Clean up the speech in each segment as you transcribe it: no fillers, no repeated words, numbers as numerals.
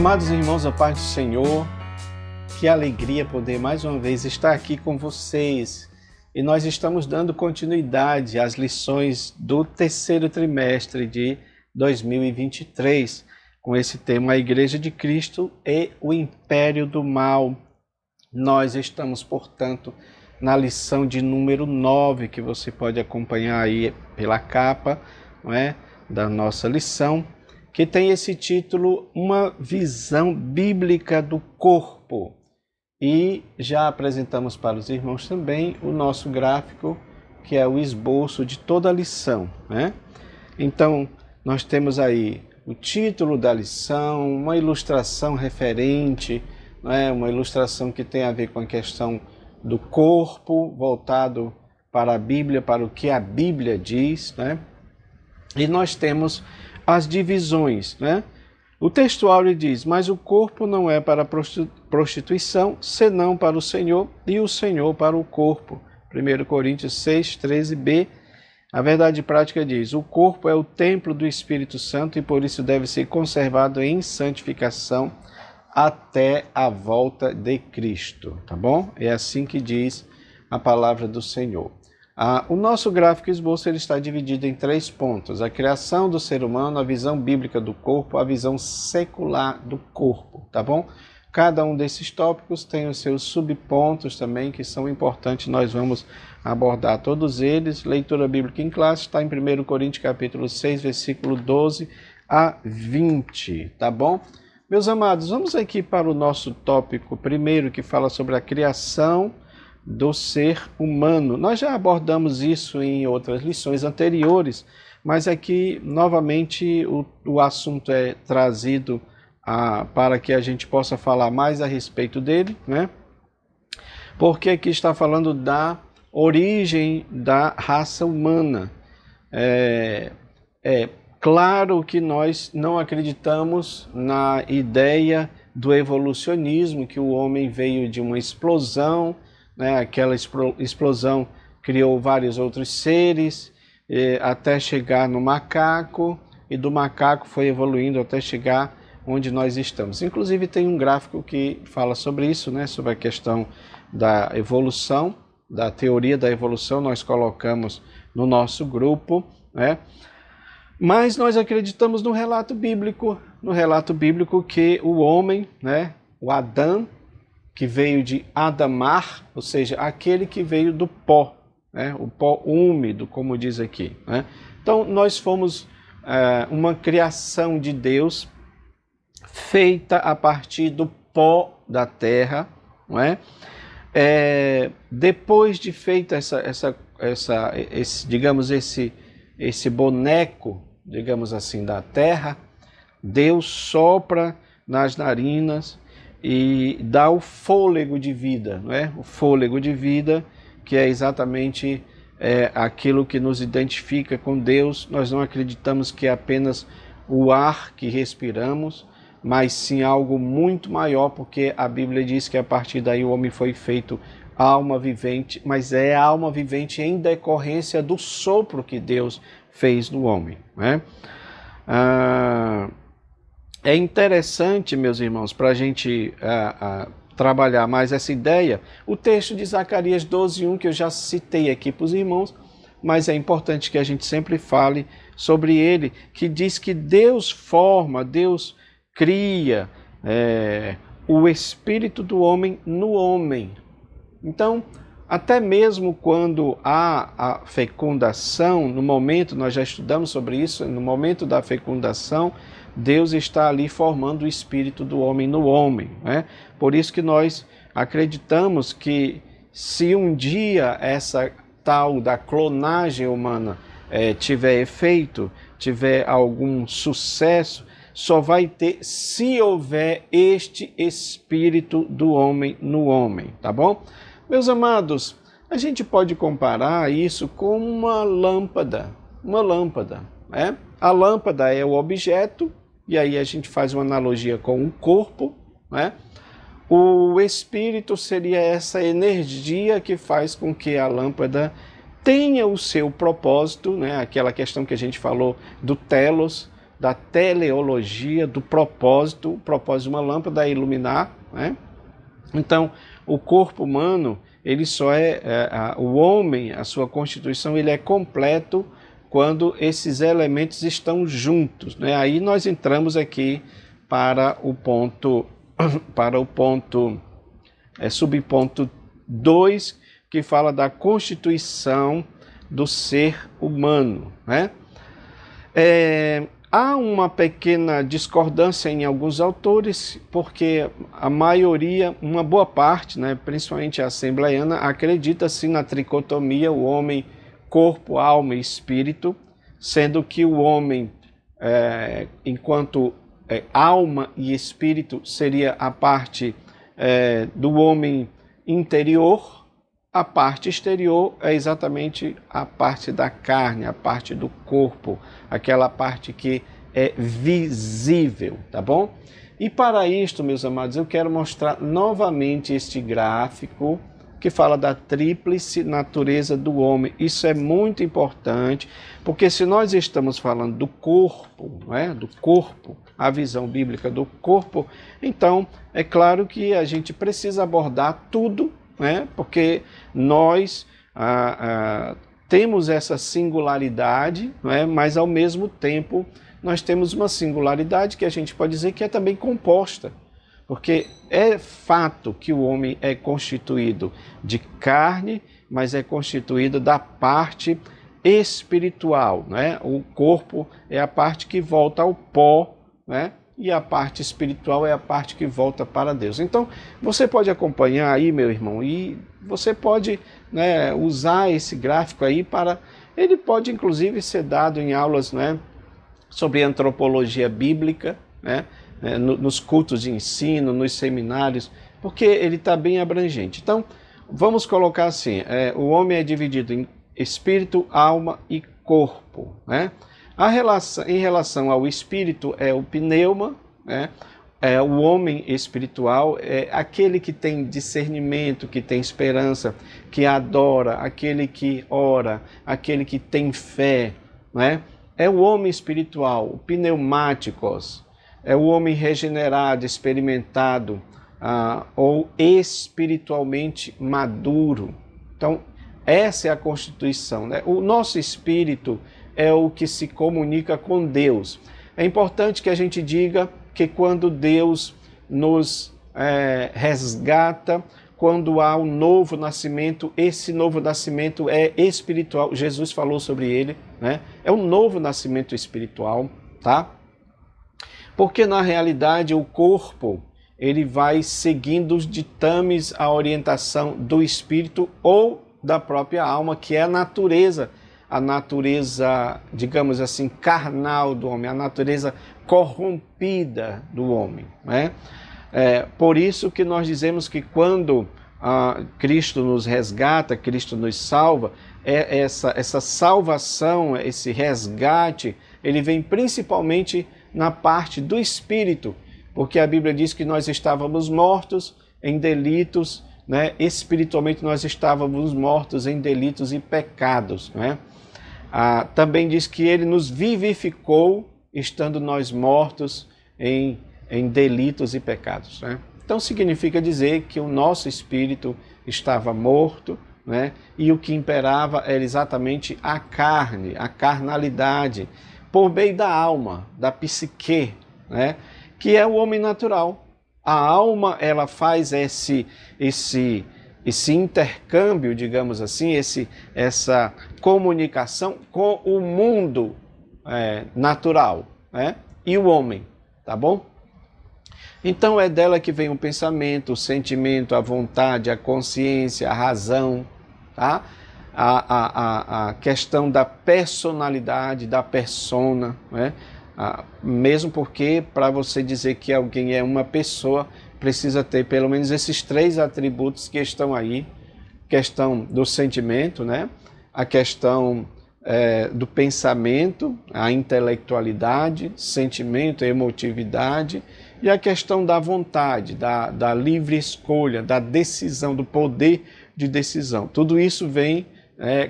Amados irmãos, a paz do Senhor, que alegria poder mais uma vez estar aqui com vocês. E nós estamos dando continuidade às lições do terceiro trimestre de 2023, com esse tema, a Igreja de Cristo e o Império do Mal. Nós estamos, portanto, na lição de número 9, que você pode acompanhar aí pela capa, não é, da nossa lição, que tem esse título, Uma Visão Bíblica do Corpo. E já apresentamos para os irmãos também o nosso gráfico, que é o esboço de toda a lição, né? Então, nós temos aí o título da lição, uma ilustração referente, né? Uma ilustração que tem a ver com a questão do corpo, voltado para a Bíblia, para o que a Bíblia diz, né? E nós temos as divisões, né? O textual diz, mas o corpo não é para prostituição, senão para o Senhor, e o Senhor para o corpo. 1 Coríntios 6, 13b. A verdade prática diz, o corpo é o templo do Espírito Santo e por isso deve ser conservado em santificação até a volta de Cristo, tá bom? É assim que diz a palavra do Senhor. O nosso gráfico esboço ele está dividido em 3 pontos. A criação do ser humano, a visão bíblica do corpo, a visão secular do corpo, tá bom? Cada um desses tópicos tem os seus subpontos também, que são importantes, nós vamos abordar todos eles. Leitura bíblica em classe está em 1 Coríntios capítulo 6, versículo 12 a 20, tá bom? Meus amados, vamos aqui para o nosso tópico primeiro, que fala sobre a criação do ser humano. Nós já abordamos isso em outras lições anteriores, mas aqui novamente o assunto é trazido para que a gente possa falar mais a respeito dele, né? Porque aqui está falando da origem da raça humana. É claro que nós não acreditamos na ideia do evolucionismo, que o homem veio de uma explosão, né? Aquela explosão criou vários outros seres, até chegar no macaco, e do macaco foi evoluindo até chegar onde nós estamos. Inclusive tem um gráfico que fala sobre isso, né? Sobre a questão da evolução, da teoria da evolução, nós colocamos no nosso grupo, né? Mas nós acreditamos no relato bíblico que o homem, né? O Adão, que veio de Adamar, ou seja, aquele que veio do pó, né? O pó úmido, como diz aqui, né? Então, nós fomos uma criação de Deus feita a partir do pó da terra, não é? Depois de feita esse boneco, digamos assim, da terra, Deus sopra nas narinas e dá o fôlego de vida, não é? O fôlego de vida, que é exatamente aquilo que nos identifica com Deus. Nós não acreditamos que é apenas o ar que respiramos, mas sim algo muito maior, porque a Bíblia diz que a partir daí o homem foi feito alma vivente, mas é a alma vivente em decorrência do sopro que Deus fez no homem, né? É interessante, meus irmãos, para a gente trabalhar mais essa ideia, o texto de Zacarias 12:1, que eu já citei aqui para os irmãos, mas é importante que a gente sempre fale sobre ele, que diz que Deus forma, Deus cria o espírito do homem no homem. Então, até mesmo quando há a fecundação, no momento, nós já estudamos sobre isso, no momento da fecundação, Deus está ali formando o espírito do homem no homem, né? Por isso que nós acreditamos que se um dia essa tal da clonagem humana tiver efeito, tiver algum sucesso, só vai ter se houver este espírito do homem no homem, tá bom? Meus amados, a gente pode comparar isso com uma lâmpada, né? A lâmpada é o objeto, e aí a gente faz uma analogia com o corpo, né? O espírito seria essa energia que faz com que a lâmpada tenha o seu propósito, né? Aquela questão que a gente falou do telos, da teleologia, do propósito. O propósito de uma lâmpada é iluminar, né? Então, o corpo humano, ele só o homem, a sua constituição, ele é completo quando esses elementos estão juntos, né? Aí nós entramos aqui para o ponto, subponto 2, que fala da constituição do ser humano, né? Há uma pequena discordância em alguns autores, porque a maioria, uma boa parte, né, principalmente a assembleiana, acredita sim na tricotomia, o homem, corpo, alma e espírito, sendo que o homem, enquanto alma e espírito, seria a parte do homem interior. A parte exterior é exatamente a parte da carne, a parte do corpo, aquela parte que é visível, tá bom? E para isto, meus amados, eu quero mostrar novamente este gráfico que fala da tríplice natureza do homem. Isso é muito importante, porque se nós estamos falando do corpo, do corpo, a visão bíblica do corpo, então é claro que a gente precisa abordar tudo, porque nós temos essa singularidade, mas ao mesmo tempo nós temos uma singularidade que a gente pode dizer que é também composta, porque é fato que o homem é constituído de carne, mas é constituído da parte espiritual, O corpo é a parte que volta ao pó, e a parte espiritual é a parte que volta para Deus. Então, você pode acompanhar aí, meu irmão, e você pode usar esse gráfico aí para... Ele pode, inclusive, ser dado em aulas sobre antropologia bíblica, nos cultos de ensino, nos seminários, porque ele está bem abrangente. Então, vamos colocar assim, o homem é dividido em espírito, alma e corpo, em relação ao espírito, é o pneuma, é o homem espiritual, é aquele que tem discernimento, que tem esperança, que adora, aquele que ora, aquele que tem fé, É o homem espiritual, o pneumáticos, é o homem regenerado, experimentado, ou espiritualmente maduro. Então, essa é a constituição, O nosso espírito é o que se comunica com Deus. É importante que a gente diga que quando Deus nos resgata, quando há um novo nascimento, esse novo nascimento é espiritual. Jesus falou sobre ele, É um novo nascimento espiritual, tá? Porque na realidade o corpo, ele vai seguindo os ditames, a orientação do espírito ou da própria alma, que é a natureza, digamos assim, carnal do homem, a natureza corrompida do homem, por isso que nós dizemos que quando Cristo nos resgata, Cristo nos salva, essa salvação, esse resgate, ele vem principalmente na parte do espírito, porque a Bíblia diz que nós estávamos mortos em delitos, espiritualmente nós estávamos mortos em delitos e pecados, também diz que ele nos vivificou, estando nós mortos em delitos e pecados. Então significa dizer que o nosso espírito estava morto, e o que imperava era exatamente a carne, a carnalidade, por meio da alma, da psique, que é o homem natural. A alma, ela faz esse intercâmbio, digamos assim, essa comunicação com o mundo natural, e o homem, tá bom? Então é dela que vem o pensamento, o sentimento, a vontade, a consciência, a razão, tá? A questão da personalidade, da persona, mesmo porque para você dizer que alguém é uma pessoa, precisa ter pelo menos esses 3 atributos que estão aí, questão do sentimento, a questão do pensamento, a intelectualidade, sentimento, emotividade, e a questão da vontade, da livre escolha, da decisão, do poder de decisão. Tudo isso vem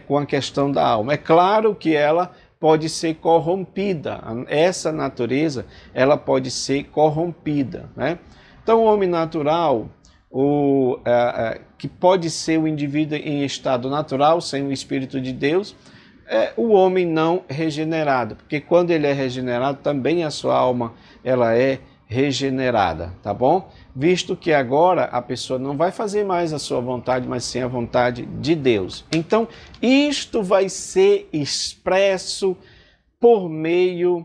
com a questão da alma. É claro que ela pode ser corrompida. Essa natureza, ela pode ser corrompida, né? Então, o homem natural, que pode ser o indivíduo em estado natural, sem o Espírito de Deus, é o homem não regenerado, porque quando ele é regenerado, também a sua alma ela é regenerada, tá bom? Visto que agora a pessoa não vai fazer mais a sua vontade, mas sim a vontade de Deus. Então, isto vai ser expresso por meio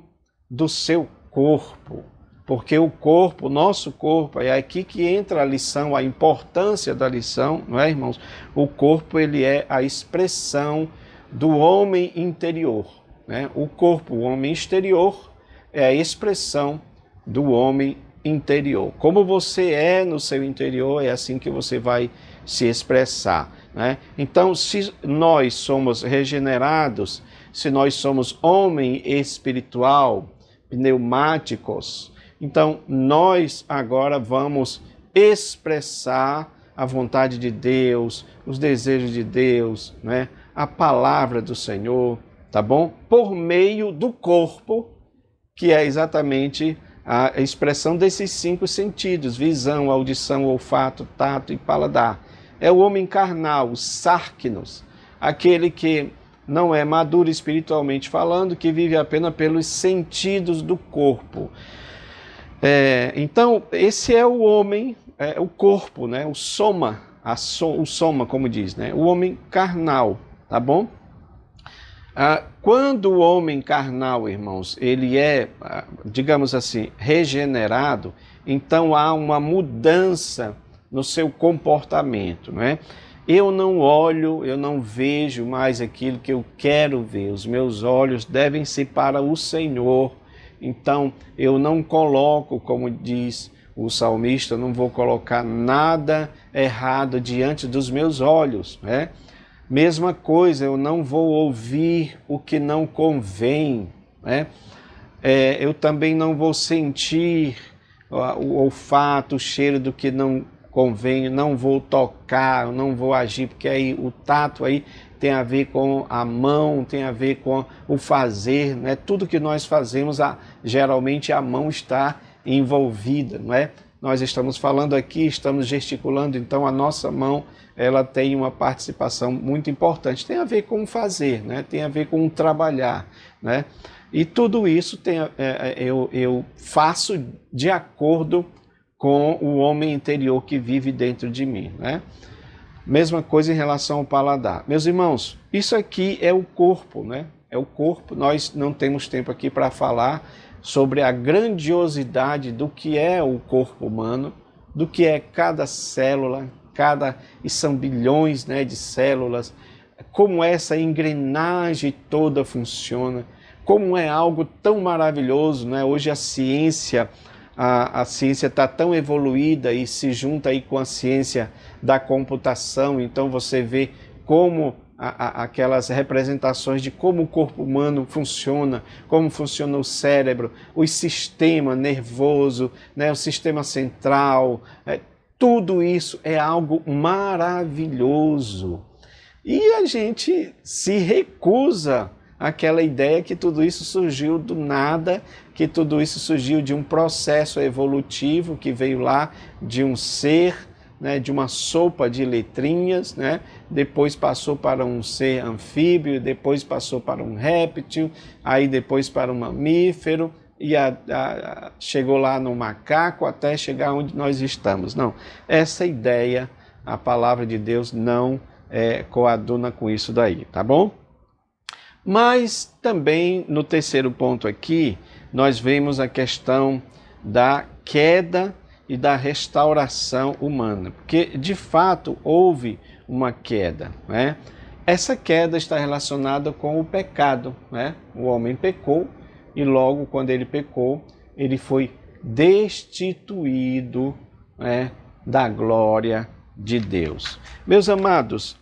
do seu corpo. Porque o corpo, o nosso corpo, é aqui que entra a lição, a importância da lição, não é, irmãos? O corpo, ele é a expressão do homem interior, né? O corpo, o homem exterior, é a expressão do homem interior. Como você é no seu interior, é assim que você vai se expressar, né? Então, se nós somos regenerados, se nós somos homem espiritual, pneumáticos, então nós agora vamos expressar a vontade de Deus, os desejos de Deus, né? A palavra do Senhor, tá bom? Por meio do corpo, que é exatamente a expressão desses 5 sentidos: visão, audição, olfato, tato e paladar. É o homem carnal, o sarknos, aquele que não é maduro espiritualmente falando, que vive apenas pelos sentidos do corpo. Então, esse é o homem, o corpo, né? O soma, o soma, como diz, né? O homem carnal, tá bom? Quando o homem carnal, irmãos, ele é, digamos assim, regenerado, então há uma mudança no seu comportamento, não é? Eu não olho, eu não vejo mais aquilo que eu quero ver. Os meus olhos devem ser para o Senhor. Então, eu não coloco, como diz o salmista, não vou colocar nada errado diante dos meus olhos, né? Mesma coisa, eu não vou ouvir o que não convém, né? Eu também não vou sentir o olfato, o cheiro do que não convém, não vou tocar, não vou agir, porque aí o tato aí tem a ver com a mão, tem a ver com o fazer, né? Tudo que nós fazemos, geralmente a mão está envolvida, não é? Nós estamos falando aqui, estamos gesticulando, então a nossa mão, ela tem uma participação muito importante. Tem a ver com o fazer, né? Tem a ver com o trabalhar, né? E tudo isso eu faço de acordo com o homem interior que vive dentro de mim, né? Mesma coisa em relação ao paladar. Meus irmãos, isso aqui é o corpo, né? É o corpo. Nós não temos tempo aqui para falar sobre a grandiosidade do que é o corpo humano, do que é cada célula, e são bilhões, né, de células, como essa engrenagem toda funciona, como é algo tão maravilhoso, né? Hoje a ciência está tão evoluída e se junta aí com a ciência da computação, então você vê como aquelas representações de como o corpo humano funciona, como funciona o cérebro, o sistema nervoso, né, o sistema central, tudo isso é algo maravilhoso. E a gente se recusa àquela ideia que tudo isso surgiu do nada, que tudo isso surgiu de um processo evolutivo que veio lá de um ser, né, de uma sopa de letrinhas, né, depois passou para um ser anfíbio, depois passou para um réptil, aí depois para um mamífero, e chegou lá no macaco até chegar onde nós estamos. Não, essa ideia, a palavra de Deus não coaduna com isso daí, tá bom? Mas também no terceiro ponto aqui, nós vemos a questão da queda e da restauração humana, porque de fato houve uma queda, né? Essa queda está relacionada com o pecado, né? O homem pecou e logo quando ele pecou, ele foi destituído, né, da glória de Deus. Meus amados,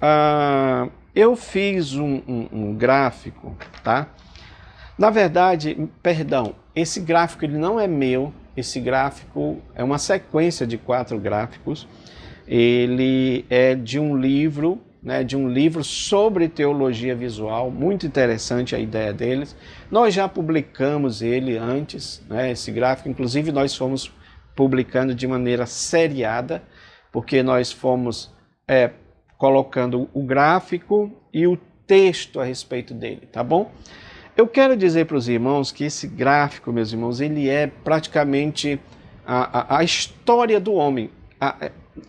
eu fiz um gráfico, tá? Na verdade, perdão, esse gráfico ele não é meu, esse gráfico é uma sequência de 4 gráficos, ele é de um livro, né, de um livro sobre teologia visual, muito interessante a ideia deles. Nós já publicamos ele antes, né, esse gráfico, inclusive nós fomos publicando de maneira seriada, porque nós fomos colocando o gráfico e o texto a respeito dele, tá bom? Eu quero dizer para os irmãos que esse gráfico, meus irmãos, ele é praticamente a história do homem.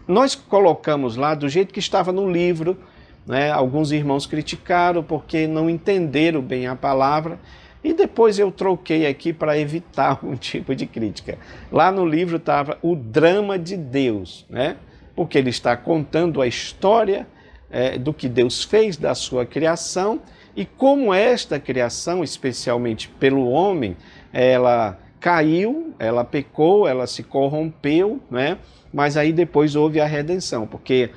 Nós colocamos lá do jeito que estava no livro, né? Alguns irmãos criticaram porque não entenderam bem a palavra, e depois eu troquei aqui para evitar algum tipo de crítica. Lá no livro estava o drama de Deus, né? Porque ele está contando a história do que Deus fez, da sua criação, e como esta criação, especialmente pelo homem, ela caiu, ela pecou, ela se corrompeu, né? Mas aí depois houve a redenção, porque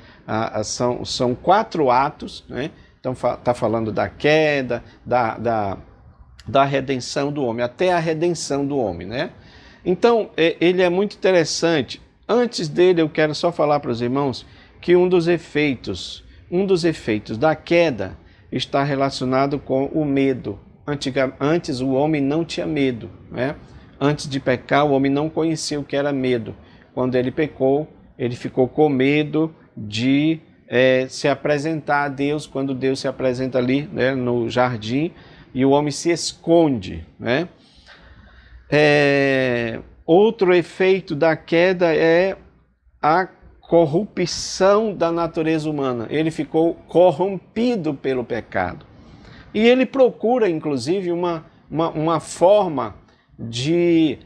são 4 atos, né? Então está falando da queda, da redenção do homem, até a redenção do homem, né? Então ele é muito interessante. Antes dele eu quero só falar para os irmãos que um dos efeitos da queda está relacionado com o medo. Antes o homem não tinha medo, né? Antes de pecar, o homem não conhecia o que era medo. Quando ele pecou, ele ficou com medo de se apresentar a Deus, quando Deus se apresenta ali, né, no jardim, e o homem se esconde, né? Outro efeito da queda é a corrupção da natureza humana. Ele ficou corrompido pelo pecado. E ele procura, inclusive, uma forma de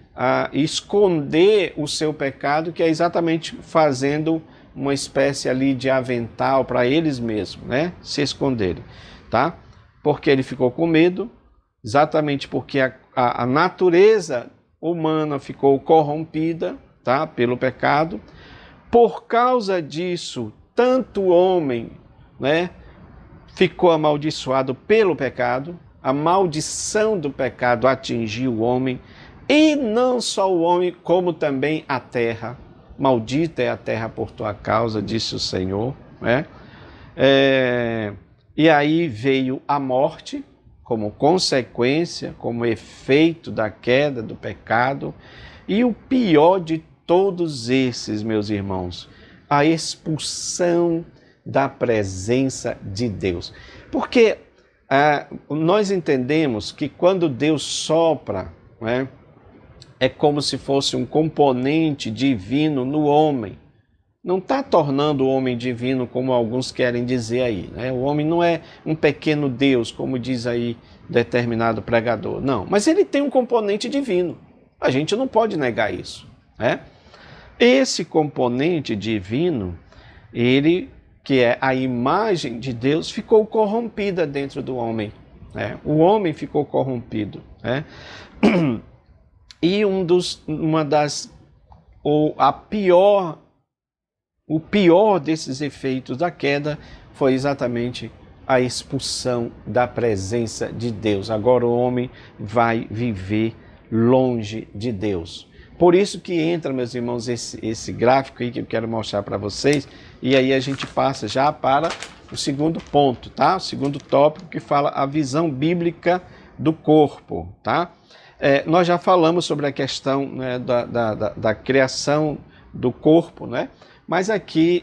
esconder o seu pecado, que é exatamente fazendo uma espécie ali de avental para eles mesmos, né? Se esconderem, tá? Porque ele ficou com medo, exatamente porque a natureza humana ficou corrompida, tá? Pelo pecado. Por causa disso, tanto o homem, né, ficou amaldiçoado pelo pecado, a maldição do pecado atingiu o homem, e não só o homem, como também a terra. Maldita é a terra por tua causa, disse o Senhor, né? E aí veio a morte, como consequência, como efeito da queda, do pecado, e o pior de todos esses, meus irmãos, a expulsão da presença de Deus. Porque nós entendemos que quando Deus sopra, né, é como se fosse um componente divino no homem. Não está tornando o homem divino como alguns querem dizer aí, né? O homem não é um pequeno Deus, como diz aí determinado pregador. Não, mas ele tem um componente divino. A gente não pode negar isso, né? Esse componente divino, ele, que é a imagem de Deus, ficou corrompida dentro do homem, né? O homem ficou corrompido, né? E o pior desses efeitos da queda foi exatamente a expulsão da presença de Deus. Agora o homem vai viver longe de Deus. Por isso que entra, meus irmãos, esse gráfico aí que eu quero mostrar para vocês, e aí a gente passa já para o segundo ponto, tá? O segundo tópico, que fala a visão bíblica do corpo, tá? Nós já falamos sobre a questão, né, da criação do corpo, né? Mas aqui,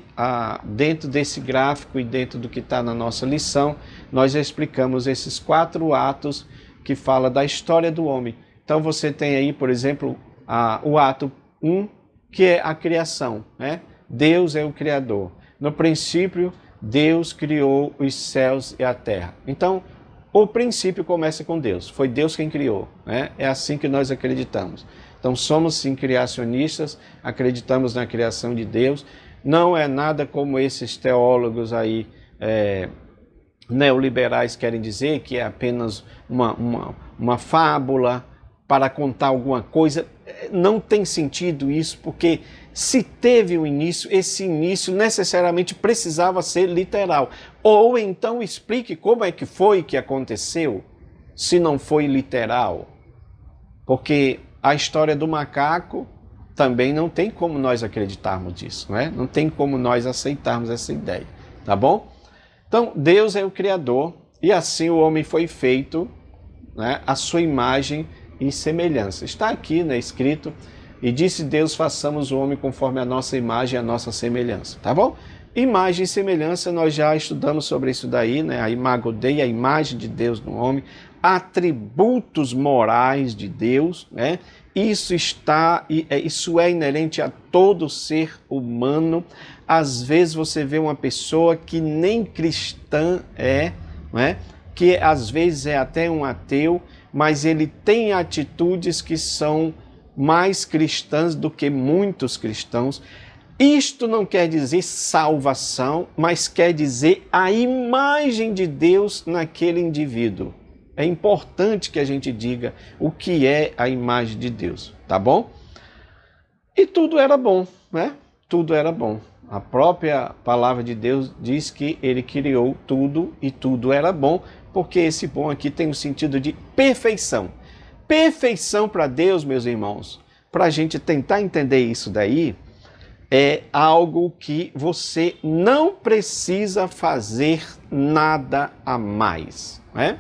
dentro desse gráfico e dentro do que está na nossa lição, nós já explicamos esses 4 atos que fala da história do homem. Então você tem aí, por exemplo, o ato 1, que é a criação, né? Deus é o Criador. No princípio, Deus criou os céus e a terra. Então, o princípio começa com Deus. Foi Deus quem criou, né? É assim que nós acreditamos. Então somos sim criacionistas, acreditamos na criação de Deus. Não é nada como esses teólogos aí neoliberais querem dizer, que é apenas uma fábula para contar alguma coisa. Não tem sentido isso, porque se teve um início, esse início necessariamente precisava ser literal. Ou então explique como é que foi que aconteceu, se não foi literal. Porque a história do macaco também não tem como nós acreditarmos nisso, né? Não tem como nós aceitarmos essa ideia, tá bom? Então, Deus é o Criador e assim o homem foi feito, né, à sua imagem e semelhança. Está aqui, né, escrito, e disse Deus, façamos o homem conforme a nossa imagem e a nossa semelhança, tá bom? Imagem e semelhança, nós já estudamos sobre isso daí, né? A imago Dei, a imagem de Deus no homem, atributos morais de Deus, né? Isso é inerente a todo ser humano. Às vezes você vê uma pessoa que nem cristã é, né? Que às vezes é até um ateu, mas ele tem atitudes que são mais cristãs do que muitos cristãos. Isto não quer dizer salvação, mas quer dizer a imagem de Deus naquele indivíduo. É importante que a gente diga o que é a imagem de Deus, tá bom? E tudo era bom, né? Tudo era bom. A própria palavra de Deus diz que ele criou tudo e tudo era bom, porque esse bom aqui tem o sentido de perfeição. Perfeição para Deus, meus irmãos, para a gente tentar entender isso daí, é algo que você não precisa fazer nada a mais, né?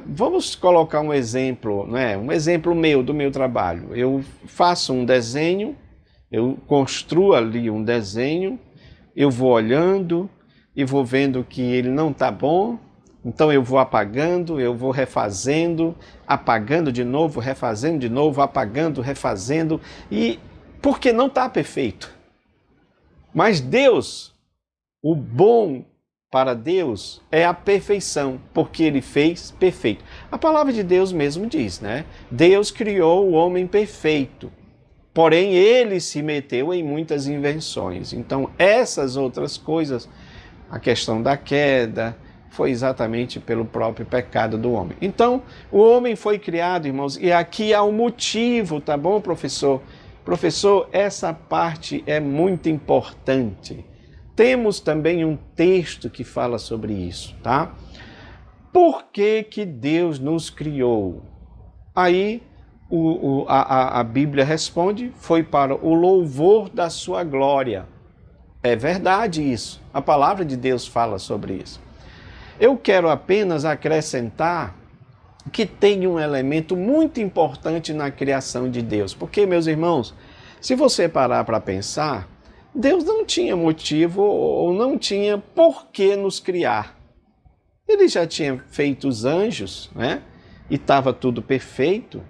Vamos colocar um exemplo, né? Um exemplo meu, do meu trabalho. Eu faço um desenho, eu construo ali um desenho, eu vou olhando e vou vendo que ele não está bom, então eu vou apagando, eu vou refazendo, apagando de novo, refazendo de novo, apagando, refazendo, e porque não está perfeito. Mas Deus, o bom para Deus é a perfeição, porque Ele fez perfeito. A palavra de Deus mesmo diz, né? Deus criou o homem perfeito, porém ele se meteu em muitas invenções. Então essas outras coisas, a questão da queda, foi exatamente pelo próprio pecado do homem. Então o homem foi criado, irmãos, e aqui há um motivo, tá bom, professor? Professor, essa parte é muito importante. Temos também um texto que fala sobre isso, tá? Por que que Deus nos criou? Aí a Bíblia responde, foi para o louvor da sua glória. É verdade isso. A palavra de Deus fala sobre isso. Eu quero apenas acrescentar que tem um elemento muito importante na criação de Deus. Porque, meus irmãos, se você parar para pensar, Deus não tinha motivo ou não tinha por que nos criar. Ele já tinha feito os anjos, né? E estava tudo perfeito.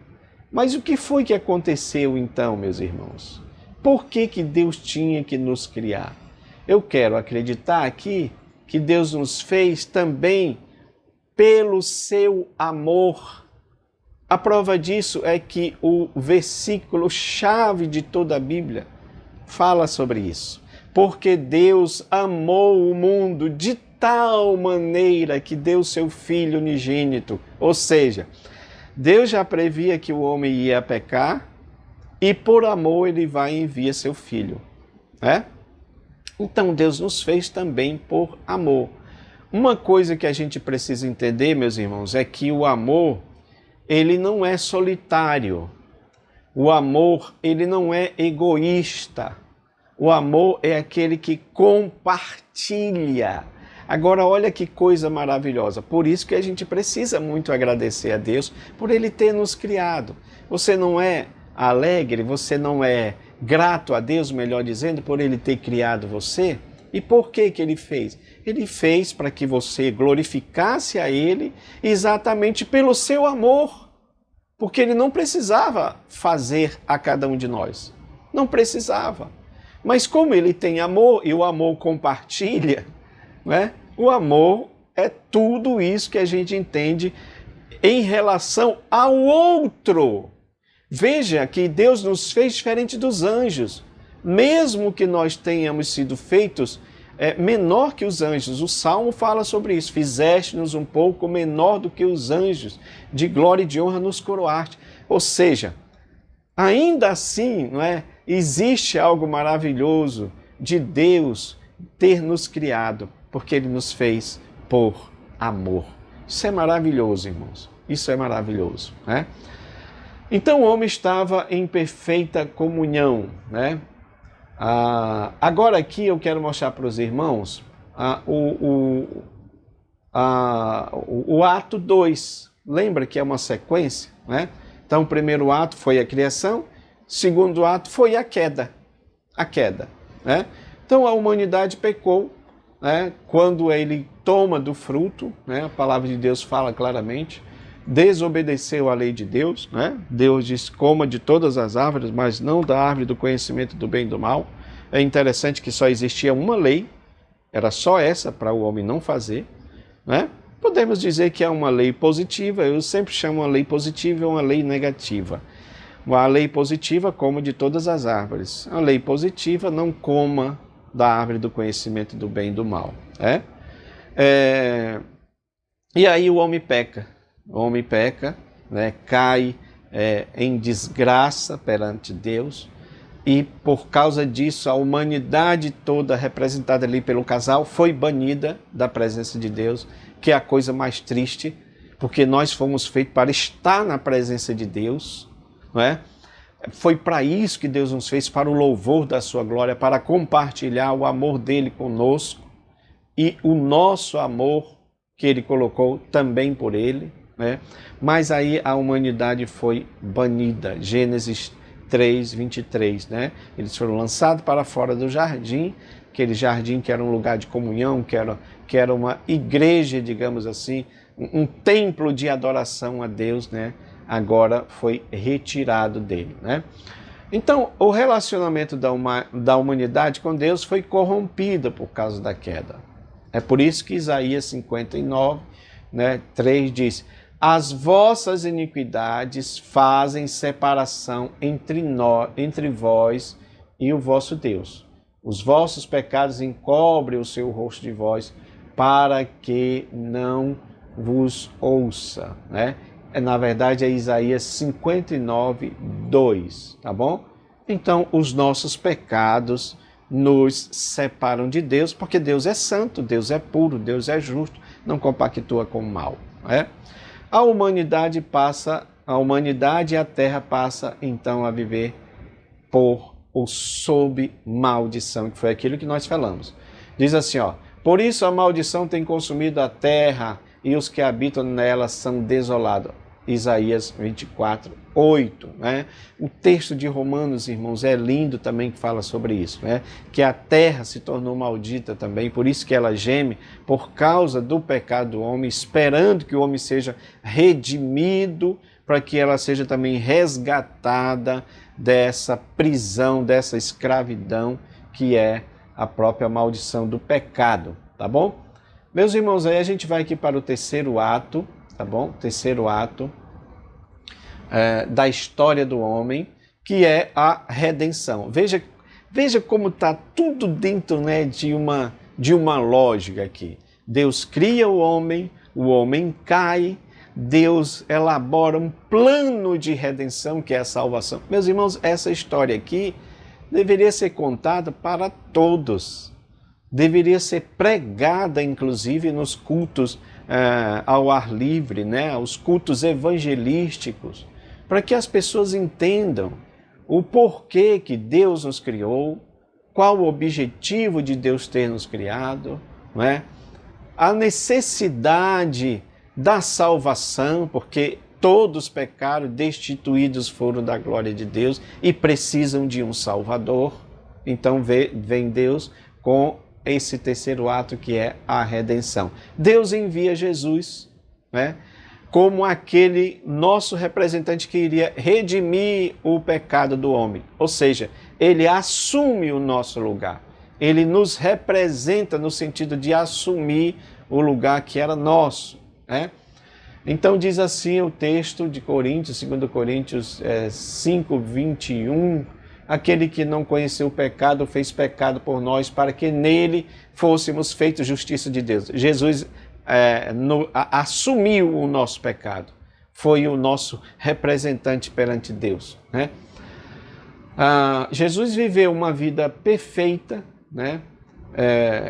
Mas o que foi que aconteceu então, meus irmãos? Por que que Deus tinha que nos criar? Eu quero acreditar aqui que Deus nos fez também pelo seu amor. A prova disso é que o versículo-chave de toda a Bíblia fala sobre isso. Porque Deus amou o mundo de tal maneira que deu seu Filho unigênito. Ou seja, Deus já previa que o homem ia pecar e por amor ele vai e envia seu Filho, né? Então Deus nos fez também por amor. Uma coisa que a gente precisa entender, meus irmãos, é que o amor, ele não é solitário. O amor, ele não é egoísta. O amor é aquele que compartilha. Agora, olha que coisa maravilhosa. Por isso que a gente precisa muito agradecer a Deus por Ele ter nos criado. Você não é alegre, você não é grato a Deus, melhor dizendo, por Ele ter criado você? E por que que Ele fez? Ele fez para que você glorificasse a Ele exatamente pelo seu amor. Porque Ele não precisava fazer a cada um de nós. Não precisava. Mas como Ele tem amor e o amor compartilha, né? O amor é tudo isso que a gente entende em relação ao outro. Veja que Deus nos fez diferente dos anjos. Mesmo que nós tenhamos sido feitos menor que os anjos. O Salmo fala sobre isso. Fizeste-nos um pouco menor do que os anjos. De glória e de honra nos coroaste. Ou seja, ainda assim, não é? Existe algo maravilhoso de Deus ter nos criado, porque Ele nos fez por amor. Isso é maravilhoso, irmãos. Isso é maravilhoso, né? Então o homem estava em perfeita comunhão, né? Agora aqui eu quero mostrar para os irmãos o ato 2. Lembra que é uma sequência, né? Então, o primeiro ato foi a criação, o segundo ato foi a queda. Né? Então, a humanidade pecou, né? Quando ele toma do fruto, né? A palavra de Deus fala claramente, desobedeceu à lei de Deus, né? Deus diz, coma de todas as árvores, mas não da árvore do conhecimento do bem e do mal. É interessante que só existia uma lei, era só essa para o homem não fazer, né? Podemos dizer que é uma lei positiva, eu sempre chamo uma lei positiva e uma lei negativa. A lei positiva, coma de todas as árvores. A lei positiva, não coma da árvore do conhecimento do bem e do mal. E aí o homem peca. O homem peca, né? Cai em desgraça perante Deus. E por causa disso, a humanidade toda representada ali pelo casal foi banida da presença de Deus, que é a coisa mais triste, porque nós fomos feitos para estar na presença de Deus, não é? Foi para isso que Deus nos fez, para o louvor da sua glória, para compartilhar o amor dele conosco e o nosso amor que ele colocou também por ele, né? Mas aí a humanidade foi banida. Gênesis 3, 23, né? Eles foram lançados para fora do jardim, aquele jardim que era um lugar de comunhão, que era uma igreja, digamos assim, um templo de adoração a Deus, né? Agora foi retirado dele, né? Então, o relacionamento da humanidade com Deus foi corrompido por causa da queda. É por isso que Isaías 59, né, 3 diz: as vossas iniquidades fazem separação entre vós e o vosso Deus. Os vossos pecados encobrem o seu rosto de vós, para que não vos ouça, né? Na verdade é Isaías 59, 2, tá bom? Então, os nossos pecados nos separam de Deus, porque Deus é santo, Deus é puro, Deus é justo, não compactua com o mal, né? A humanidade e a terra passa então a viver por ou sob maldição, que foi aquilo que nós falamos. Diz assim, ó: por isso a maldição tem consumido a terra e os que habitam nela são desolados. Isaías 24, 8, né? O texto de Romanos, irmãos, é lindo também, que fala sobre isso, né? Que a terra se tornou maldita também, por isso que ela geme, por causa do pecado do homem, esperando que o homem seja redimido, para que ela seja também resgatada dessa prisão, dessa escravidão, que é a própria maldição do pecado, tá bom? Meus irmãos, aí a gente vai aqui para o terceiro ato, tá bom? Terceiro ato da história do homem, que é a redenção. Veja como está tudo dentro, né, de uma lógica aqui. Deus cria o homem cai, Deus elabora um plano de redenção, que é a salvação. Meus irmãos, essa história aqui deveria ser contada para todos. Deveria ser pregada, inclusive, nos cultos ao ar livre, né? Os cultos evangelísticos, para que as pessoas entendam o porquê que Deus nos criou, qual o objetivo de Deus ter nos criado, né? A necessidade da salvação, porque todos pecaram, destituídos foram da glória de Deus e precisam de um Salvador. Então vem Deus com esse terceiro ato, que é a redenção. Deus envia Jesus, né, como aquele nosso representante que iria redimir o pecado do homem. Ou seja, ele assume o nosso lugar. Ele nos representa no sentido de assumir o lugar que era nosso, né? Então diz assim o texto de Coríntios, 2 Coríntios 5, 21, aquele que não conheceu o pecado fez pecado por nós, para que nele fôssemos feitos justiça de Deus. Jesus assumiu o nosso pecado, foi o nosso representante perante Deus, né? Jesus viveu uma vida perfeita, né?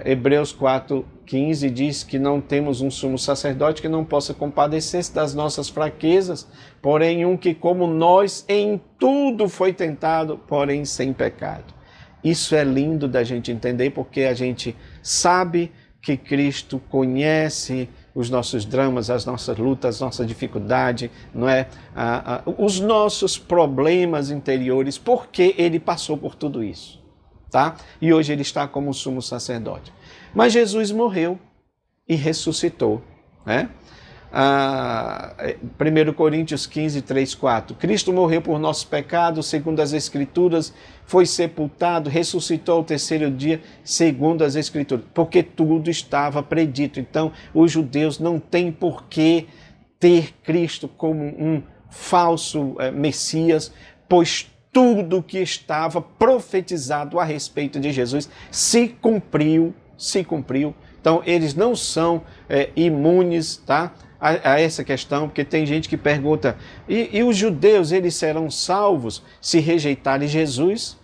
Hebreus 4:15 diz que não temos um sumo sacerdote que não possa compadecer-se das nossas fraquezas, porém um que, como nós, em tudo foi tentado, porém sem pecado. Isso é lindo da gente entender, porque a gente sabe que Cristo conhece os nossos dramas, as nossas lutas, nossa dificuldade, não é? Os nossos problemas interiores, porque Ele passou por tudo isso, tá? E hoje Ele está como sumo sacerdote. Mas Jesus morreu e ressuscitou, né? 1 Coríntios 15, 3, 4. Cristo morreu por nossos pecados, segundo as Escrituras, foi sepultado, ressuscitou ao terceiro dia, segundo as Escrituras, porque tudo estava predito. Então, os judeus não têm por que ter Cristo como um falso Messias, pois tudo que estava profetizado a respeito de Jesus se cumpriu. Então, eles não são imunes, tá? A essa questão, porque tem gente que pergunta, e os judeus, eles serão salvos se rejeitarem Jesus?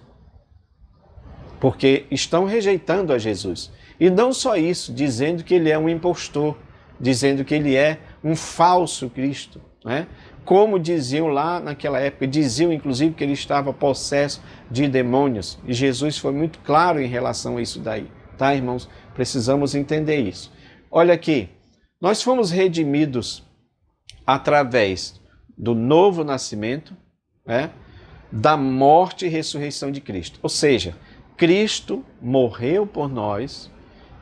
Porque estão rejeitando a Jesus. E não só isso, dizendo que ele é um impostor, dizendo que ele é um falso Cristo, né? Como diziam lá naquela época, diziam inclusive que ele estava possesso de demônios. E Jesus foi muito claro em relação a isso daí, tá, irmãos? Precisamos entender isso. Olha aqui. Nós fomos redimidos através do novo nascimento, né, da morte e ressurreição de Cristo. Ou seja, Cristo morreu por nós,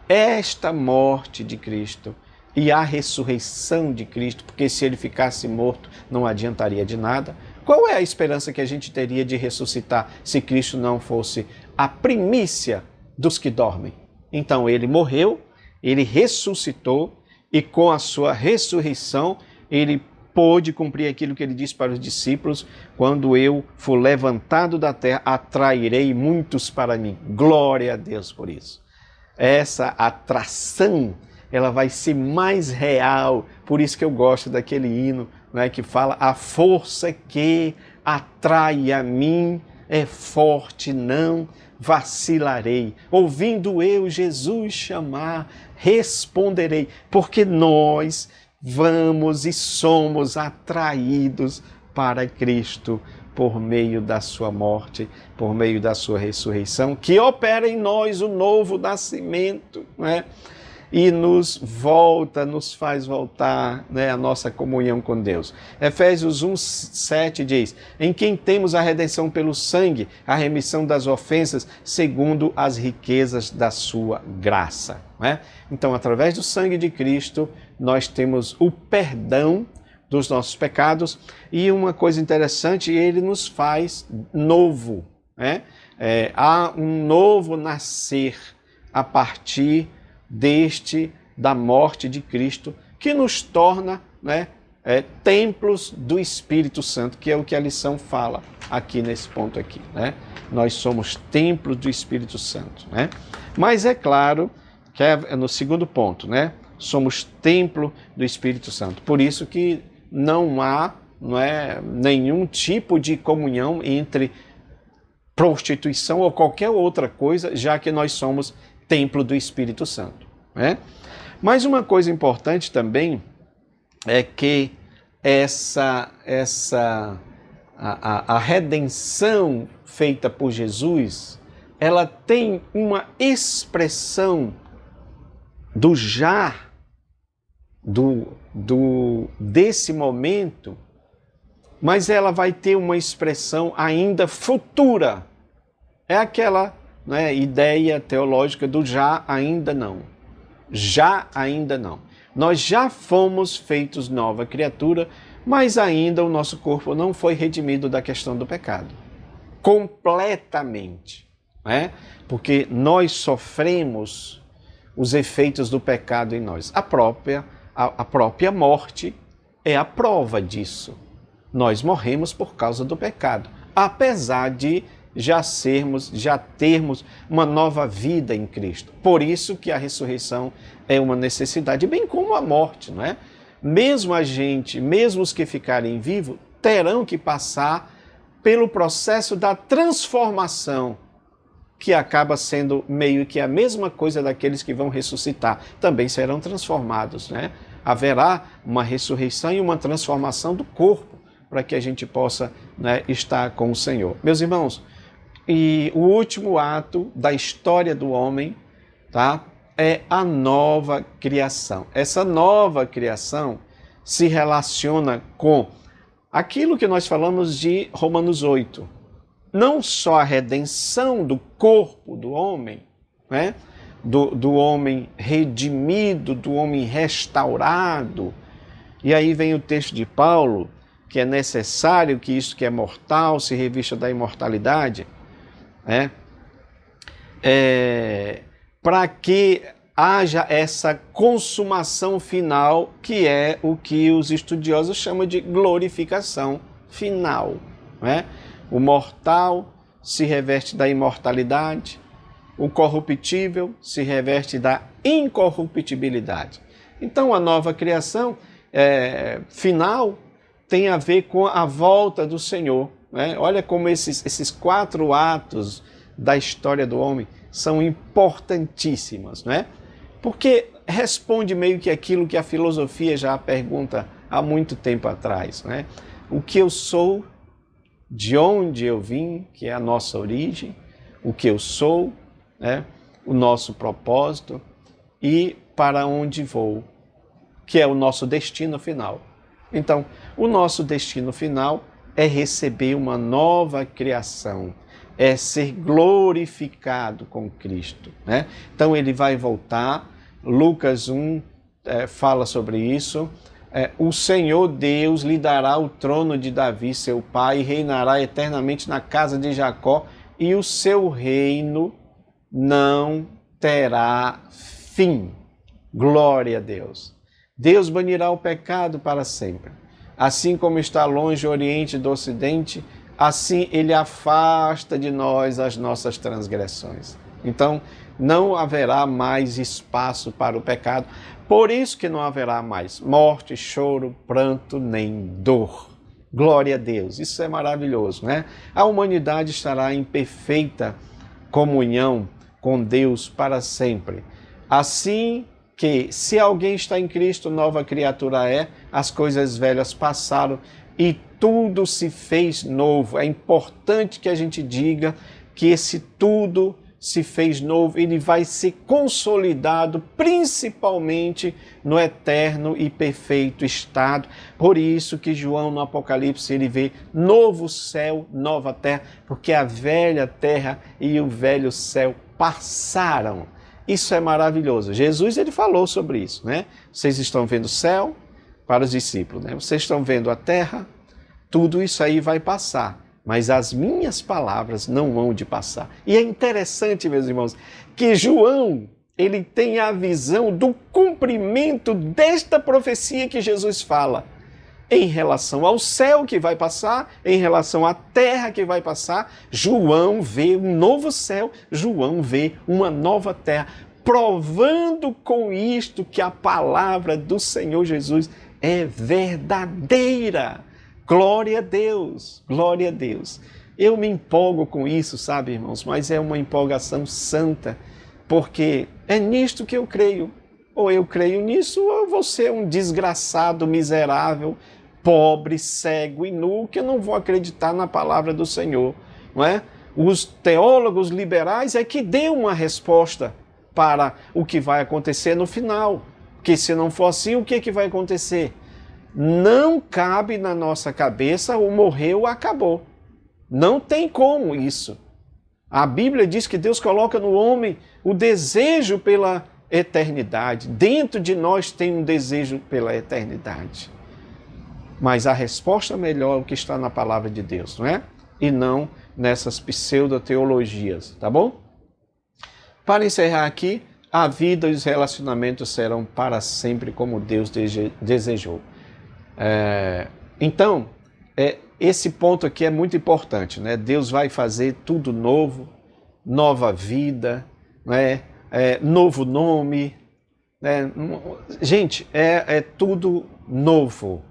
esta morte de Cristo e a ressurreição de Cristo, porque se ele ficasse morto não adiantaria de nada. Qual é a esperança que a gente teria de ressuscitar se Cristo não fosse a primícia dos que dormem? Então ele morreu, ele ressuscitou, e com a sua ressurreição, ele pôde cumprir aquilo que ele disse para os discípulos: quando eu for levantado da terra, atrairei muitos para mim. Glória a Deus por isso. Essa atração, ela vai ser mais real. Por isso que eu gosto daquele hino, né, que fala: a força que atrai a mim é forte, não vacilarei. Ouvindo eu Jesus chamar, responderei, porque nós vamos e somos atraídos para Cristo por meio da sua morte, por meio da sua ressurreição, que opera em nós o novo nascimento, né? E nos faz voltar, né, a nossa comunhão com Deus. Efésios 1:7 diz: em quem temos a redenção pelo sangue, a remissão das ofensas, segundo as riquezas da sua graça. Né? Então, através do sangue de Cristo, nós temos o perdão dos nossos pecados, e uma coisa interessante, ele nos faz novo. Né? Há um novo nascer a partir da morte de Cristo, que nos torna, né, templos do Espírito Santo, que é o que a lição fala aqui nesse ponto aqui, né? Nós somos templos do Espírito Santo, né? Mas é claro que no segundo ponto, né, somos templo do Espírito Santo. Por isso que não há, nenhum tipo de comunhão entre prostituição ou qualquer outra coisa, já que nós somos templo do Espírito Santo. Né? Mas uma coisa importante também é que a redenção feita por Jesus, ela tem uma expressão do já, desse momento, mas ela vai ter uma expressão ainda futura. É aquela ideia teológica do já ainda não. Já ainda não. Nós já fomos feitos nova criatura, mas ainda o nosso corpo não foi redimido da questão do pecado. Completamente. Né? Porque nós sofremos os efeitos do pecado em nós. A própria morte é a prova disso. Nós morremos por causa do pecado, apesar de já termos uma nova vida em Cristo. Por isso que a ressurreição é uma necessidade, bem como a morte, não é? Mesmo os que ficarem vivos, terão que passar pelo processo da transformação, que acaba sendo meio que a mesma coisa daqueles que vão ressuscitar. Também serão transformados, né? Haverá uma ressurreição e uma transformação do corpo, para que a gente possa, estar com o Senhor. Meus irmãos, e o último ato da história do homem, tá? é a nova criação. Essa nova criação se relaciona com aquilo que nós falamos de Romanos 8. Não só a redenção do corpo do homem, né? do homem redimido, do homem restaurado. E aí vem o texto de Paulo, que é necessário que isso que é mortal se revista da imortalidade, né? Para que haja essa consumação final, que é o que os estudiosos chamam de glorificação final, né? O mortal se reveste da imortalidade, o corruptível se reveste da incorruptibilidade. Então a nova criação final tem a ver com a volta do Senhor, né? Olha como esses 4 atos da história do homem são importantíssimos, né? Porque responde meio que aquilo que a filosofia já pergunta há muito tempo atrás, né? O que eu sou, de onde eu vim, que é a nossa origem, o que eu sou, né? O nosso propósito e para onde vou, que é o nosso destino final. Então, o nosso destino final é receber uma nova criação, é ser glorificado com Cristo, né? Então ele vai voltar, Lucas 1 fala sobre isso, o Senhor Deus lhe dará o trono de Davi, seu pai, e reinará eternamente na casa de Jacó, e o seu reino não terá fim. Glória a Deus. Deus banirá o pecado para sempre. Assim como está longe o Oriente do Ocidente, assim ele afasta de nós as nossas transgressões. Então, não haverá mais espaço para o pecado. Por isso que não haverá mais morte, choro, pranto, nem dor. Glória a Deus. Isso é maravilhoso, né? A humanidade estará em perfeita comunhão com Deus para sempre. Assim que, se alguém está em Cristo, nova criatura é, as coisas velhas passaram e tudo se fez novo. É importante que a gente diga que esse tudo se fez novo, ele vai ser consolidado principalmente no eterno e perfeito estado. Por isso que João no Apocalipse ele vê novo céu, nova terra, porque a velha terra e o velho céu passaram. Isso é maravilhoso. Jesus ele falou sobre isso, né? Vocês estão vendo o céu para os discípulos, né? Vocês estão vendo a terra, tudo isso aí vai passar. Mas as minhas palavras não vão de passar. E é interessante, meus irmãos, que João, ele tem a visão do cumprimento desta profecia que Jesus fala, em relação ao céu que vai passar, em relação à terra que vai passar. João vê um novo céu, João vê uma nova terra, provando com isto que a palavra do Senhor Jesus é verdadeira. Glória a Deus, glória a Deus. Eu me empolgo com isso, sabe, irmãos, mas é uma empolgação santa, porque é nisto que eu creio. Ou eu creio nisso, ou eu vou ser um desgraçado, miserável, pobre, cego e nu, que eu não vou acreditar na palavra do Senhor, não é? Os teólogos liberais é que dão uma resposta para o que vai acontecer no final, porque se não for assim, o que vai acontecer? Não cabe na nossa cabeça o morreu, acabou. Não tem como isso. A Bíblia diz que Deus coloca no homem o desejo pela eternidade. Dentro de nós tem um desejo pela eternidade. Mas a resposta melhor é o que está na palavra de Deus, não é? E não nessas pseudo-teologias, tá bom? Para encerrar aqui, a vida e os relacionamentos serão para sempre como Deus desejou. Então, esse ponto aqui é muito importante, né? Deus vai fazer tudo novo, nova vida, né? Novo nome, né? Gente, é tudo novo.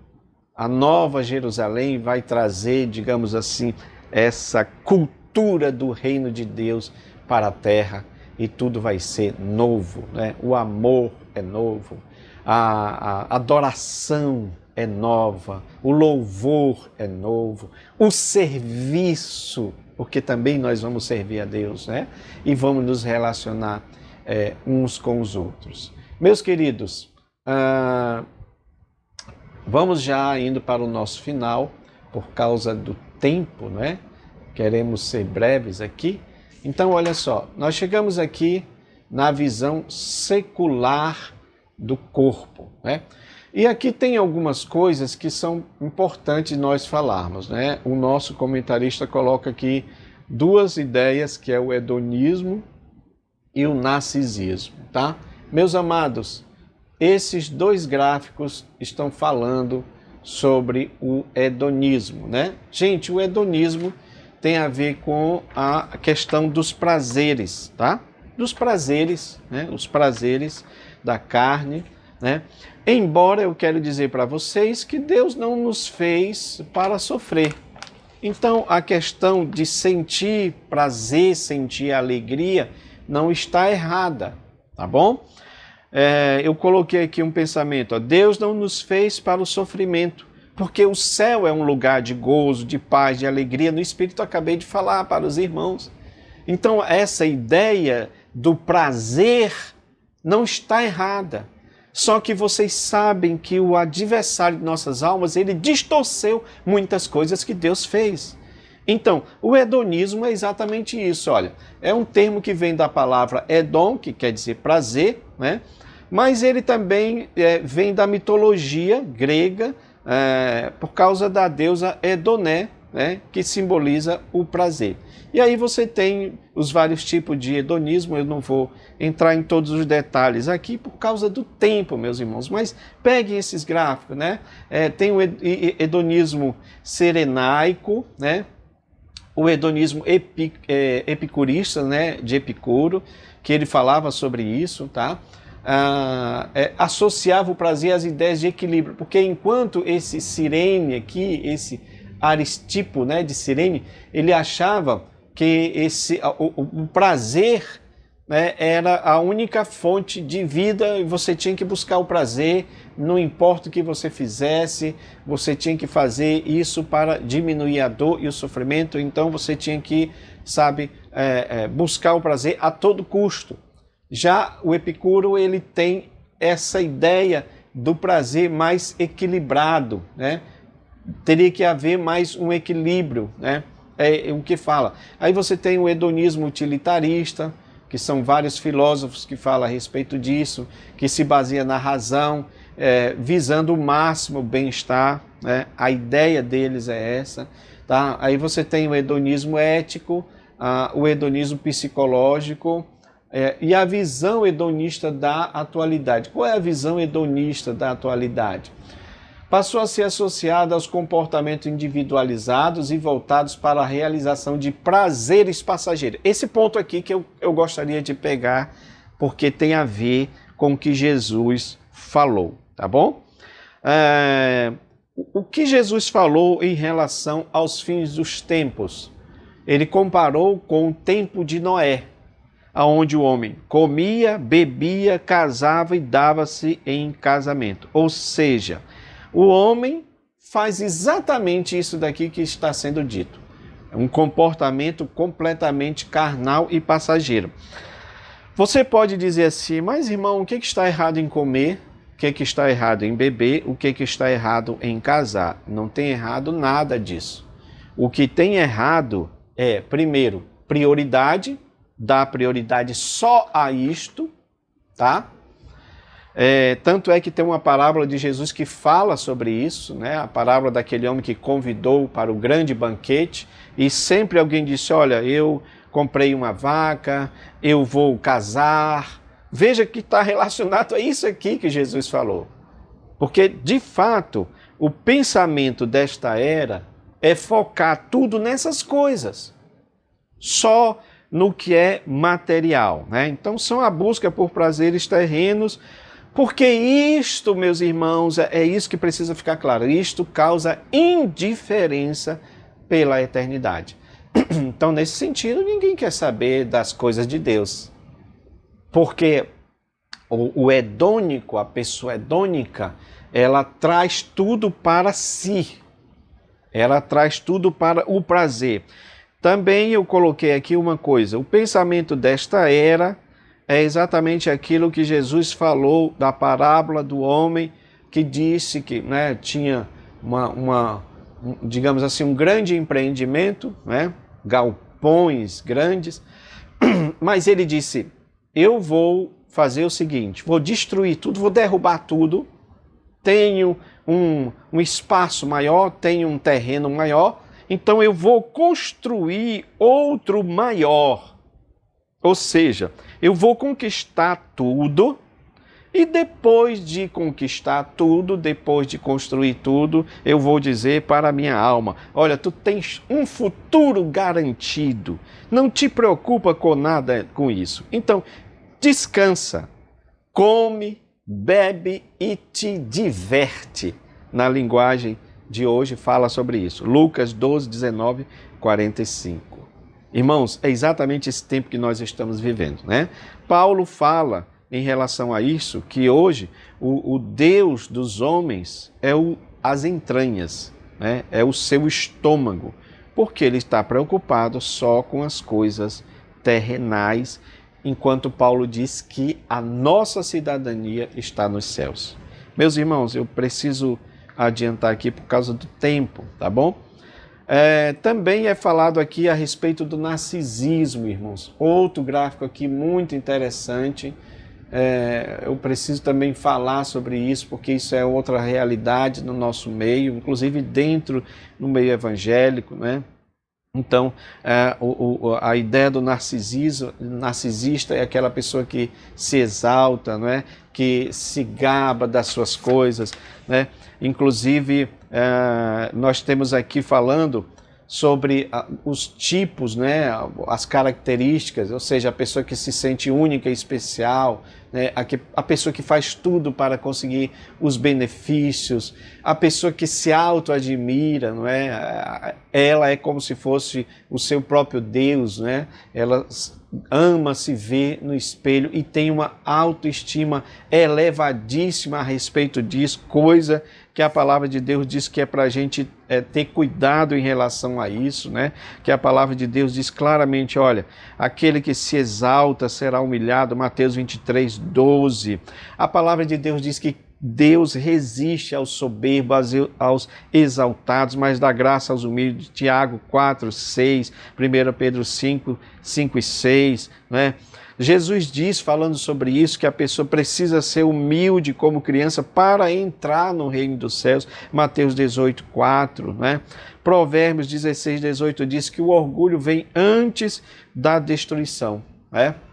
A nova Jerusalém vai trazer, digamos assim, essa cultura do reino de Deus para a terra e tudo vai ser novo, né? O amor é novo, a adoração é nova, o louvor é novo, o serviço, porque também nós vamos servir a Deus, né? E vamos nos relacionar, uns com os outros. Meus queridos, vamos já indo para o nosso final, por causa do tempo, né? Queremos ser breves aqui. Então, olha só, nós chegamos aqui na visão secular do corpo, né? E aqui tem algumas coisas que são importantes nós falarmos, né? O nosso comentarista coloca aqui duas ideias, que é o hedonismo e o narcisismo, tá? Meus amados, esses dois gráficos estão falando sobre o hedonismo, né? Gente, o hedonismo tem a ver com a questão dos prazeres, tá? Dos prazeres, né? Os prazeres da carne, né? Embora eu quero dizer para vocês que Deus não nos fez para sofrer. Então, a questão de sentir prazer, sentir alegria, não está errada, tá bom? Eu coloquei aqui um pensamento, ó, Deus não nos fez para o sofrimento, porque o céu é um lugar de gozo, de paz, de alegria. No Espírito eu acabei de falar para os irmãos. Então, essa ideia do prazer não está errada. Só que vocês sabem que o adversário de nossas almas, ele distorceu muitas coisas que Deus fez. Então, o hedonismo é exatamente isso, olha. É um termo que vem da palavra hedon, que quer dizer prazer, né? Mas ele também vem da mitologia grega, por causa da deusa Edoné, né? Que simboliza o prazer. E aí você tem os vários tipos de hedonismo, eu não vou entrar em todos os detalhes aqui por causa do tempo, meus irmãos, mas peguem esses gráficos, né? Tem o hedonismo serenaico, né? O hedonismo epicurista, né? De Epicuro, que ele falava sobre isso, tá? Associava o prazer às ideias de equilíbrio, porque enquanto esse Cirene aqui, esse Aristipo, né, de Cirene, ele achava que o prazer, né, era a única fonte de vida e você tinha que buscar o prazer, não importa o que você fizesse, você tinha que fazer isso para diminuir a dor e o sofrimento, então você tinha que, buscar o prazer a todo custo. Já o Epicuro, ele tem essa ideia do prazer mais equilibrado, né? Teria que haver mais um equilíbrio, né? É o que fala. Aí você tem o hedonismo utilitarista, que são vários filósofos que falam a respeito disso, que se baseia na razão, visando o máximo bem-estar, né? A ideia deles é essa, tá? Aí você tem o hedonismo ético, o hedonismo psicológico, e a visão hedonista da atualidade. Qual é a visão hedonista da atualidade? Passou a ser associada aos comportamentos individualizados e voltados para a realização de prazeres passageiros. Esse ponto aqui que eu gostaria de pegar, porque tem a ver com o que Jesus falou, tá bom? O que Jesus falou em relação aos fins dos tempos? Ele comparou com o tempo de Noé, onde o homem comia, bebia, casava e dava-se em casamento. Ou seja, o homem faz exatamente isso daqui que está sendo dito. É um comportamento completamente carnal e passageiro. Você pode dizer assim, mas irmão, o que está errado em comer? O que está errado em beber? O que está errado em casar? Não tem errado nada disso. O que tem errado é, primeiro, prioridade, dar prioridade só a isto, tá? Tanto é que tem uma parábola de Jesus que fala sobre isso, né? A parábola daquele homem que convidou para o grande banquete e sempre alguém disse, olha, eu comprei uma vaca, eu vou casar. Veja que está relacionado a isso aqui que Jesus falou. Porque, de fato, o pensamento desta era é focar tudo nessas coisas. Só no que é material, né? Então, são a busca por prazeres terrenos. Porque isto, meus irmãos, é isso que precisa ficar claro. Isto causa indiferença pela eternidade. Então, nesse sentido, ninguém quer saber das coisas de Deus. Porque o hedônico, a pessoa hedônica, ela traz tudo para si. Ela traz tudo para o prazer. Também eu coloquei aqui uma coisa. O pensamento desta era é exatamente aquilo que Jesus falou da parábola do homem que disse que, né, tinha digamos assim, um grande empreendimento, né, galpões grandes, mas ele disse, eu vou fazer o seguinte, vou destruir tudo, vou derrubar tudo, tenho um espaço maior, tenho um terreno maior, então eu vou construir outro maior. Ou seja, eu vou conquistar tudo e depois de conquistar tudo, depois de construir tudo, eu vou dizer para a minha alma, olha, tu tens um futuro garantido, não te preocupa com nada com isso. Então, descansa, come, bebe e te diverte. Na linguagem de hoje fala sobre isso. Lucas 12, 19, 45. Irmãos, é exatamente esse tempo que nós estamos vivendo, né? Paulo fala em relação a isso que hoje o Deus dos homens é as entranhas, né? É o seu estômago, porque ele está preocupado só com as coisas terrenais, enquanto Paulo diz que a nossa cidadania está nos céus. Meus irmãos, eu preciso adiantar aqui por causa do tempo, tá bom? Também é falado aqui a respeito do narcisismo, irmãos. Outro gráfico aqui muito interessante. Eu preciso também falar sobre isso, porque isso é outra realidade no nosso meio, inclusive dentro do meio evangélico, né? Então, a ideia do narcisista é aquela pessoa que se exalta, não é? Que se gaba das suas coisas, né? Inclusive, nós temos aqui falando sobre os tipos, né? As características, ou seja, a pessoa que se sente única e especial, né? A pessoa que faz tudo para conseguir os benefícios, a pessoa que se auto-admira, não é? Ela é como se fosse o seu próprio Deus, né? Ela ama se ver no espelho e tem uma autoestima elevadíssima a respeito disso, coisa que a palavra de Deus diz que é para a gente ter cuidado em relação a isso, né? Que a palavra de Deus diz claramente, olha, aquele que se exalta será humilhado, Mateus 23, 12. A palavra de Deus diz que Deus resiste aos soberbos, aos exaltados, mas dá graça aos humildes. Tiago 4, 6, 1 Pedro 5, 5 e 6, né? Jesus diz, falando sobre isso, que a pessoa precisa ser humilde como criança para entrar no reino dos céus. Mateus 18, 4, né? Provérbios 16, 18 diz que o orgulho vem antes da destruição.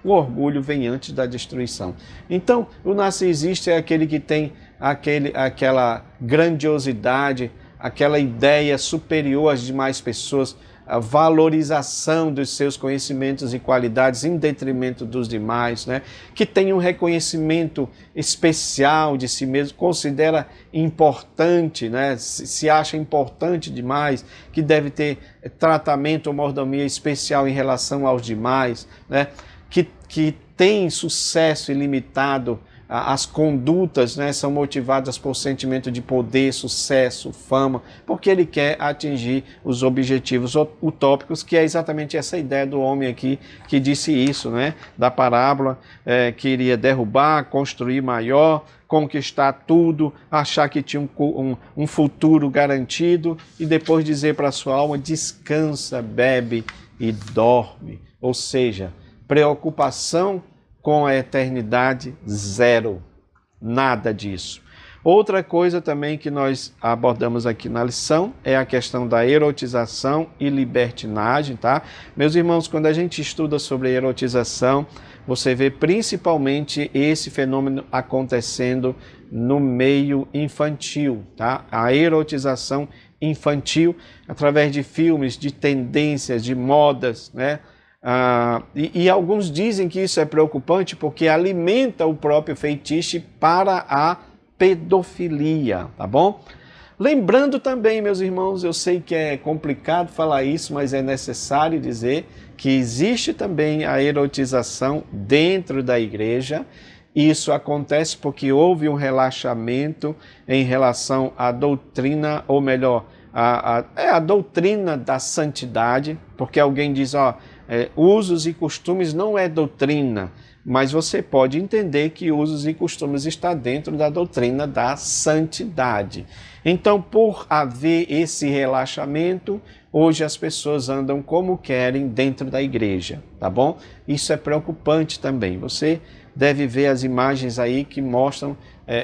O orgulho vem antes da destruição. Então, o narcisista é aquele que tem aquela grandiosidade, aquela ideia superior às demais pessoas, a valorização dos seus conhecimentos e qualidades em detrimento dos demais, né? Que tem um reconhecimento especial de si mesmo, considera importante, né? Se acha importante demais, que deve ter tratamento ou mordomia especial em relação aos demais, né? Que tem sucesso ilimitado. As condutas, né, são motivadas por sentimento de poder, sucesso, fama, porque ele quer atingir os objetivos utópicos, que é exatamente essa ideia do homem aqui que disse isso, né, da parábola, que iria derrubar, construir maior, conquistar tudo, achar que tinha um futuro garantido e depois dizer para a sua alma, descansa, bebe e dorme. Ou seja, preocupação com a eternidade, zero. Nada disso. Outra coisa também que nós abordamos aqui na lição é a questão da erotização e libertinagem, tá? Meus irmãos, quando a gente estuda sobre erotização, você vê principalmente esse fenômeno acontecendo no meio infantil, tá? A erotização infantil, através de filmes, de tendências, de modas, né? E alguns dizem que isso é preocupante porque alimenta o próprio feitiço para a pedofilia, tá bom? Lembrando também, meus irmãos, eu sei que é complicado falar isso, mas é necessário dizer que existe também a erotização dentro da igreja. Isso acontece porque houve um relaxamento em relação à doutrina, ou melhor, a doutrina da santidade, porque alguém diz, usos e costumes não é doutrina, mas você pode entender que usos e costumes está dentro da doutrina da santidade. Então, por haver esse relaxamento, hoje as pessoas andam como querem dentro da igreja, tá bom? Isso é preocupante também. Você deve ver as imagens aí que mostram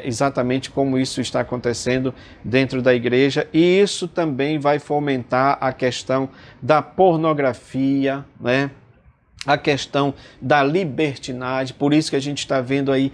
exatamente como isso está acontecendo dentro da igreja, e isso também vai fomentar a questão da pornografia, né? A questão da libertinagem. Por isso que a gente está vendo aí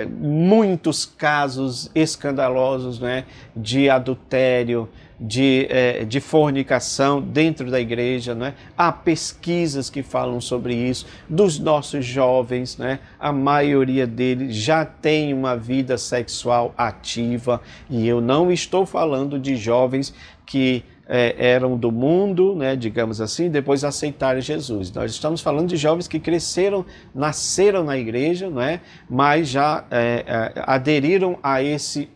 muitos casos escandalosos, né, de adultério, de fornicação dentro da igreja, né? Há pesquisas que falam sobre isso, dos nossos jovens, né? A maioria deles já tem uma vida sexual ativa, e eu não estou falando de jovens que eram do mundo, né, digamos assim, depois aceitaram Jesus. Nós estamos falando de jovens que cresceram, nasceram na igreja, né, mas já aderiram a esse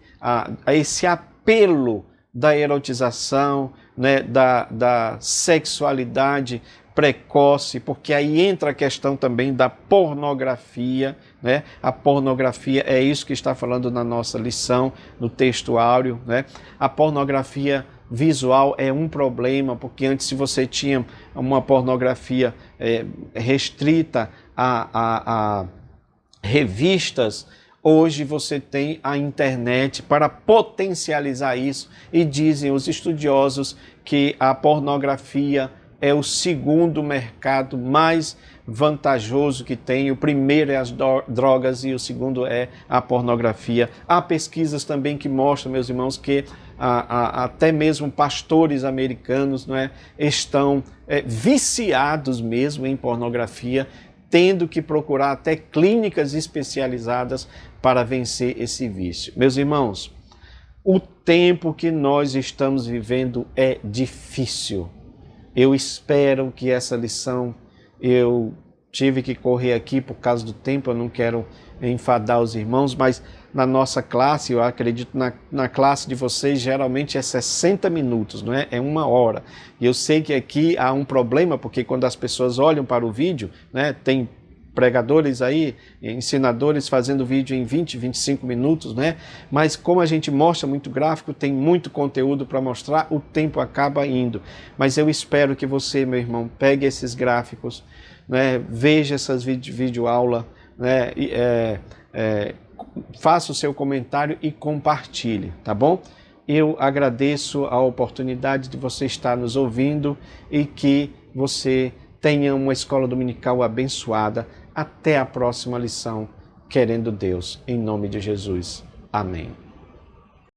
apelo da erotização, né, da sexualidade precoce, porque aí entra a questão também da pornografia, né? A pornografia é isso que está falando na nossa lição, no texto áureo, né? A pornografia visual é um problema, porque antes, se você tinha uma pornografia restrita a revistas, hoje você tem a internet para potencializar isso, e dizem os estudiosos que a pornografia é o segundo mercado mais vantajoso que tem. O primeiro é as drogas e o segundo é a pornografia. Há pesquisas também que mostram, meus irmãos, que até mesmo pastores americanos, não é, estão viciados mesmo em pornografia, tendo que procurar até clínicas especializadas para vencer esse vício. Meus irmãos, o tempo que nós estamos vivendo é difícil. Eu espero que essa lição, eu tive que correr aqui por causa do tempo, eu não quero enfadar os irmãos, mas na nossa classe, eu acredito na classe de vocês, geralmente é 60 minutos, não é? É 1 hora. E eu sei que aqui há um problema, porque quando as pessoas olham para o vídeo, né, tem pregadores aí, ensinadores fazendo vídeo em 20, 25 minutos, né? Mas como a gente mostra muito gráfico, tem muito conteúdo para mostrar, o tempo acaba indo. Mas eu espero que você, meu irmão, pegue esses gráficos, né? Veja essas videoaulas, né? Faça o seu comentário e compartilhe, tá bom? Eu agradeço a oportunidade de você estar nos ouvindo e que você tenha uma escola dominical abençoada. Até a próxima lição, querendo Deus, em nome de Jesus. Amém.